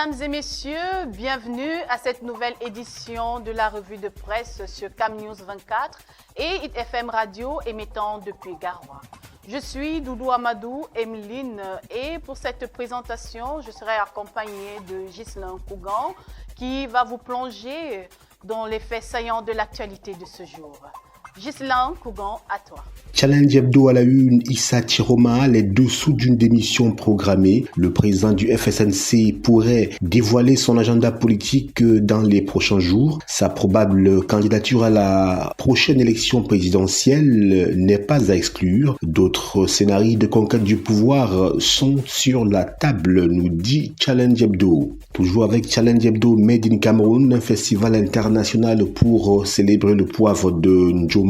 Mesdames et messieurs, bienvenue à cette nouvelle édition de la revue de presse sur Cam News 24 et Hit FM Radio émettant depuis Garoua. Je suis Doudou Amadou Emeline et pour cette présentation, je serai accompagnée de Ghislain Kougan qui va vous plonger dans les faits saillants de l'actualité de ce jour. Ghislain Kougan, à toi. Challenge Hebdo à la une, Issa Chiroma, les dessous d'une démission programmée. Le président du FSNC pourrait dévoiler son agenda politique dans les prochains jours. Sa probable candidature à la prochaine élection présidentielle n'est pas à exclure. D'autres scénarios de conquête du pouvoir sont sur la table, nous dit Challenge Hebdo. Toujours avec Challenge Hebdo Made in Cameroun, un festival international pour célébrer le poivre de Njombe.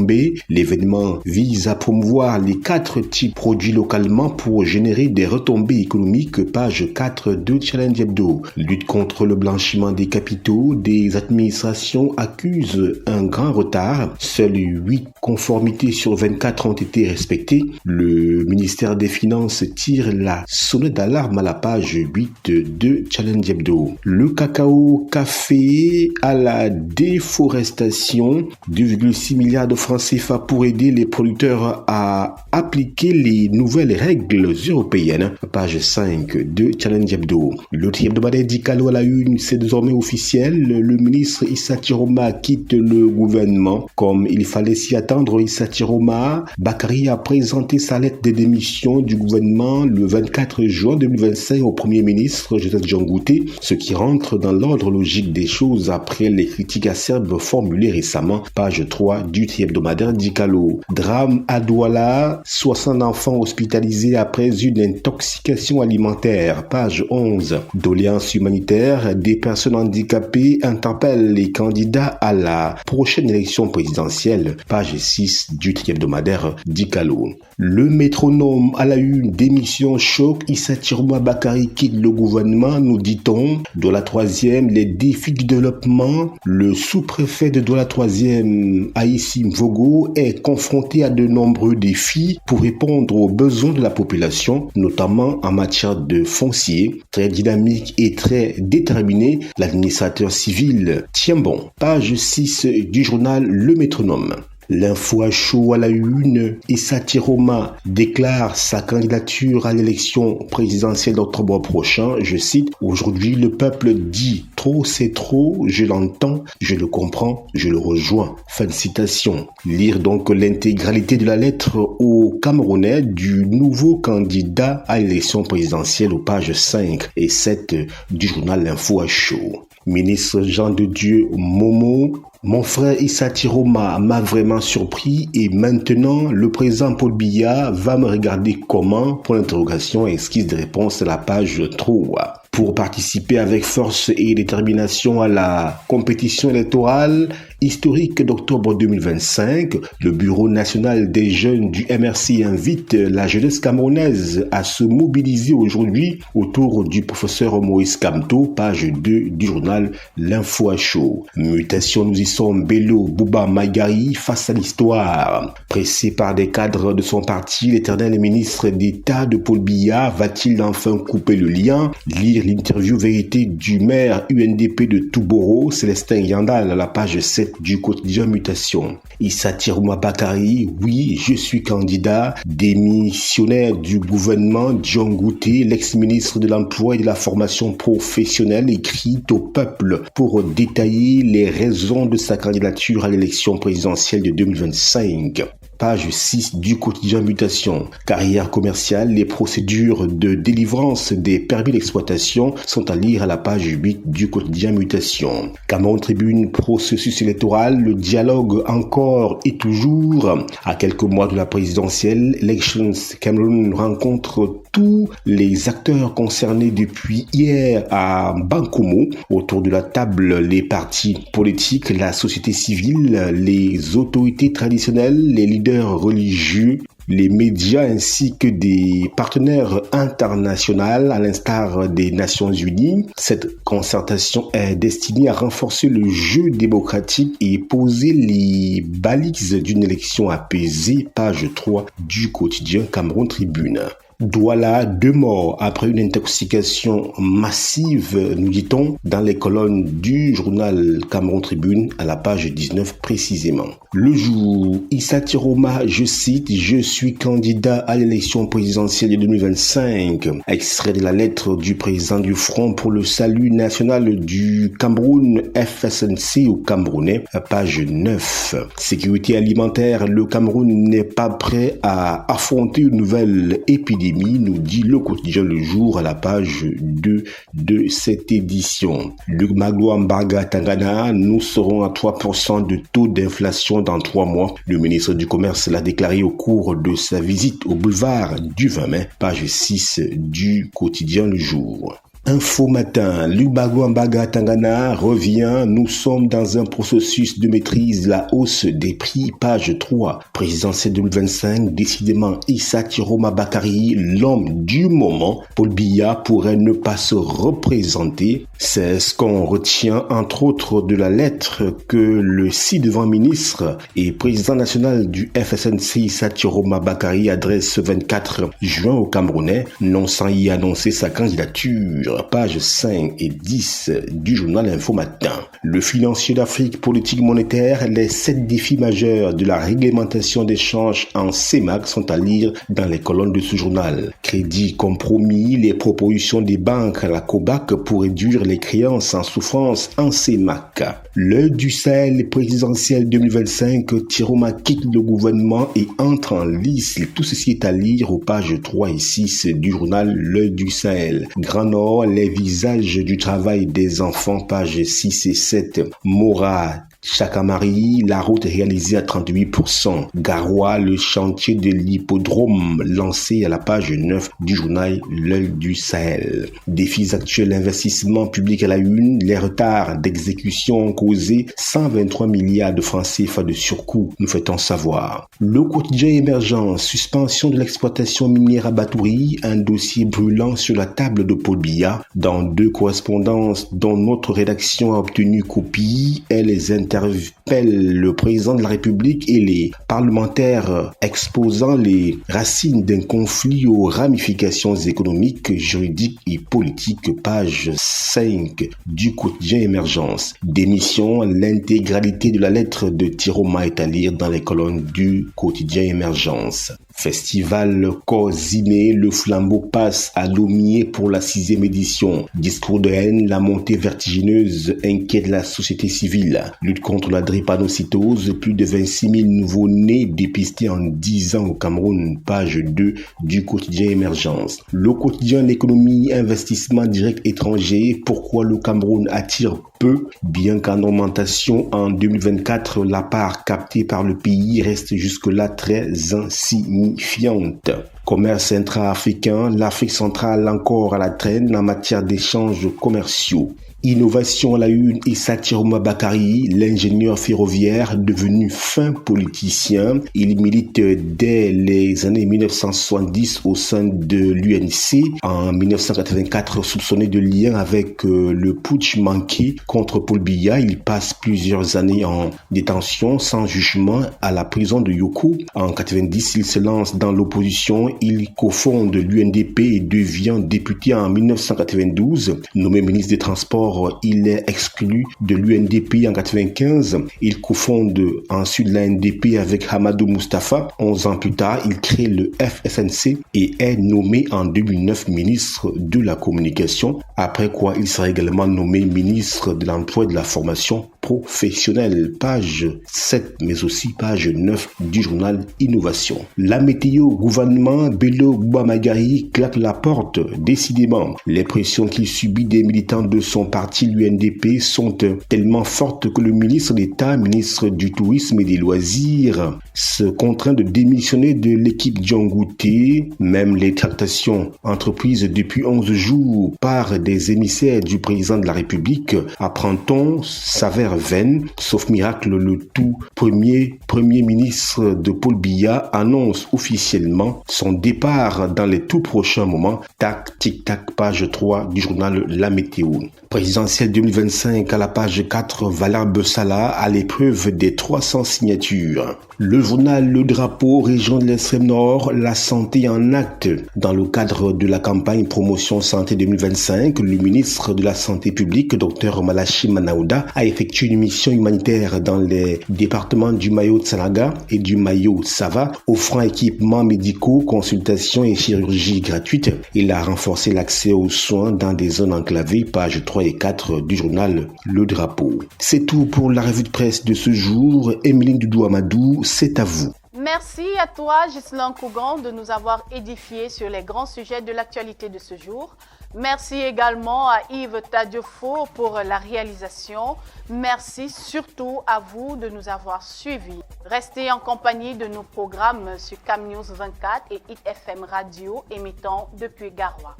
L'événement vise à promouvoir les 4 types produits localement pour générer des retombées économiques. Page 4 de Challenge Hebdo. Lutte contre le blanchiment des capitaux. Des administrations accusent un grand retard. Seules 8 conformités sur 24 ont été respectées. Le ministère des Finances tire la sonnette d'alarme à la page 8 de Challenge Hebdo. Le cacao café à la déforestation. 2,6 milliards de francs CFA pour aider les producteurs à appliquer les nouvelles règles européennes. Page 5 de Challenge Hebdo. Le hebdomadaire Dicalo à la une, c'est désormais officiel. Le ministre Issa Chiroma quitte le gouvernement. Comme il fallait s'y attendre, Issa Chiroma Bakary a présenté sa lettre de démission du gouvernement le 24 juin 2025 au Premier ministre Joseph Djangouté, ce qui rentre dans l'ordre logique des choses après les critiques acerbes formulées récemment. Page 3 du hebdomadaire Dicalo. Drame à Douala, 60 enfants hospitalisés après une intoxication alimentaire. Page 11. Doléances humanitaires, des personnes handicapées interpellent les candidats à la prochaine élection présidentielle. Page 6 du hebdomadaire Dicalo. Le métronome à la une, démission choc, Issa Chiroma Bakary quitte le gouvernement, nous dit-on. Douala 3e, les défis du développement. Le sous-préfet de Douala 3e, Aïssim Vogo, est confronté à de nombreux défis pour répondre aux besoins de la population, notamment en matière de foncier. Très dynamique et très déterminé, l'administrateur civil tient bon. Page 6 du journal Le Métronome. L'info à chaud à la une, Issa Chiroma déclare sa candidature à l'élection présidentielle d'octobre prochain. Je cite, « Aujourd'hui, le peuple dit trop c'est trop, je l'entends, je le comprends, je le rejoins. » Fin de citation. Lire donc l'intégralité de la lettre aux Camerounais du nouveau candidat à l'élection présidentielle aux pages 5 et 7 du journal L'info à chaud. Ministre Jean de Dieu Momo, mon frère Issa Chiroma m'a vraiment surpris et maintenant le président Paul Biya va me regarder comment pour l'interrogation esquisse de réponse à la page 3. Pour participer avec force et détermination à la compétition électorale historique d'octobre 2025, le Bureau national des jeunes du MRC invite la jeunesse camerounaise à se mobiliser aujourd'hui autour du professeur Maurice Kamto, page 2 du journal L'Info à chaud. Mutation, nous y sommes, Bello Bouba Maïgari face à l'histoire. Pressé par des cadres de son parti, l'éternel ministre d'État de Paul Biya va-t-il enfin couper le lien? Lire l'interview vérité du maire UNDP de Touboro, Célestin Yandal, à la page 7 du quotidien Mutation. Issa Chiroma Bakary, oui, je suis candidat. Démissionnaire du gouvernement, Djangouté, l'ex-ministre de l'Emploi et de la Formation professionnelle, écrit au peuple pour détailler les raisons de sa candidature à l'élection présidentielle de 2025. Page 6 du quotidien Mutation. Carrière commerciale, les procédures de délivrance des permis d'exploitation sont à lire à la page 8 du quotidien Mutation. Cameroun Tribune, processus électoral, le dialogue encore et toujours. À quelques mois de la présidentielle, Elections Cameroun rencontre tous les acteurs concernés depuis hier à Bankomo. Autour de la table, les partis politiques, la société civile, les autorités traditionnelles, les leaders religieux, les médias ainsi que des partenaires internationaux à l'instar des Nations Unies. Cette concertation est destinée à renforcer le jeu démocratique et poser les balises d'une élection apaisée. Page 3 du quotidien Cameroun Tribune. Douala, 2 morts après une intoxication massive, nous dit-on, dans les colonnes du journal Cameroun Tribune à la page 19 précisément. Le jour, Issa Tiroma, je cite, « Je suis candidat à l'élection présidentielle de 2025 ». Extrait de la lettre du président du Front pour le salut national du Cameroun, FSNC au Camerounais, page 9. Sécurité alimentaire, le Cameroun n'est pas prêt à affronter une nouvelle épidémie, nous dit le quotidien Le Jour à la page 2 de cette édition. Luc Magloire Mbarga Tangana, nous serons à 3% de taux d'inflation dans 3 mois. Le ministre du Commerce l'a déclaré au cours de sa visite au boulevard du 20 mai, page 6 du quotidien Le Jour. Info Matin, Lubago Mbaga Tangana revient, nous sommes dans un processus de maîtrise de la hausse des prix, page 3, présidentielle 2025, décidément Issa Tiroma Bakari, l'homme du moment, Paul Biya pourrait ne pas se représenter, c'est ce qu'on retient entre autres de la lettre que le ci-devant ministre et président national du FSNC Issa Tiroma Bakari adresse ce 24 juin au Camerounais, non sans y annoncer sa candidature. Pages 5 et 10 du journal Info Matin. Le financier d'Afrique politique monétaire, les 7 défis majeurs de la réglementation des changes en CEMAC sont à lire dans les colonnes de ce journal. Crédit compromis, les propositions des banques à la COBAC pour réduire les créances en souffrance en CEMAC. L'heure du Sahel présidentiel 2025, Tiroma quitte le gouvernement et entre en lice. Tout ceci est à lire aux pages 3 et 6 du journal L'heure du Sahel. Grand Nord, les visages du travail des enfants, pages 6 et 7. Mora, Chakamari, la route réalisée à 38%. Garoua, le chantier de l'hippodrome lancé à la page 9 du journal L'Œil du Sahel. Défis actuels, investissement public à la une, les retards d'exécution ont causé 123 milliards de francs CFA de surcoût, nous fait-on savoir. Le quotidien émergent, suspension de l'exploitation minière à Batouri, un dossier brûlant sur la table de Paul Biya. Dans 2 correspondances dont notre rédaction a obtenu copie, elle interpelle le président de la République et les parlementaires exposant les racines d'un conflit aux ramifications économiques, juridiques et politiques, page 5 du quotidien Émergence. Démission, l'intégralité de la lettre de Tiroma est à lire dans les colonnes du quotidien Émergence. Festival Coziné, le flambeau passe à Lomier pour la 6e édition. Discours de haine, la montée vertigineuse inquiète la société civile. Lutte contre la drépanocytose, plus de 26 000 nouveaux-nés dépistés en 10 ans au Cameroun, page 2 du quotidien Émergence. Le quotidien L'économie, investissement direct étranger, pourquoi le Cameroun attire peu, bien qu'en augmentation en 2024, la part captée par le pays reste jusque-là très insignifiante. Commerce intra-africain, l'Afrique centrale encore à la traîne en matière d'échanges commerciaux. Innovation à la une, Issa Tiroma Bakari, l'ingénieur ferroviaire devenu fin politicien. Il milite dès les années 1970 au sein de l'UNC. En 1984, soupçonné de lien avec le putsch manqué contre Paul Biya, il passe plusieurs années en détention sans jugement à la prison de Yoko. En 90, il se lance dans l'opposition. Il cofonde l'UNDP et devient député en 1992. Nommé ministre des Transports, il est exclu de l'UNDP en 95. Il cofonde ensuite l'ANDP avec Hamadou Moustapha. 11 ans plus tard, il crée le FSNC et est nommé en 2009 ministre de la Communication. Après quoi, il sera également nommé ministre de l'Emploi et de la Formation professionnelle. Page 7, mais aussi page 9 du journal Innovation. La météo, gouvernement, Bello Bouamagari claque la porte. Décidément, les pressions qu'il subit des militants de son parti, l'UNDP, sont tellement fortes que le ministre d'État, ministre du Tourisme et des Loisirs, se contraint de démissionner de l'équipe Djangouté. Même les tractations entreprises depuis 11 jours par des émissaires du président de la République, apprend-on, s'avère vaine. Sauf miracle, le tout premier ministre de Paul Biya annonce officiellement son départ dans les tout prochains moments. Tac, tic, tac, page 3 du journal La Météo. Présidentielle 2025 à la page 4, Valère Bessala à l'épreuve des 300 signatures. Le journal Le Drapeau, région de l'extrême nord, la santé en acte. Dans le cadre de la campagne Promotion Santé 2025, le ministre de la Santé publique, Dr Malachi Manaouda, a effectué une mission humanitaire dans les départements du Mayo-Tsalaga et du Mayo-Sava, offrant équipements médicaux, consultations et chirurgie gratuites. Il a renforcé l'accès aux soins dans des zones enclavées, pages 3 et 4 du journal Le Drapeau. C'est tout pour la revue de presse de ce jour. Emeline Doudou Amadou, c'est à vous. Merci à toi, Ghislain Kougan, de nous avoir édifiés sur les grands sujets de l'actualité de ce jour. Merci également à Yves Tadiofo pour la réalisation. Merci surtout à vous de nous avoir suivis. Restez en compagnie de nos programmes sur CamNews 24 et Hit FM Radio émettant depuis Garoua.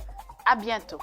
À bientôt.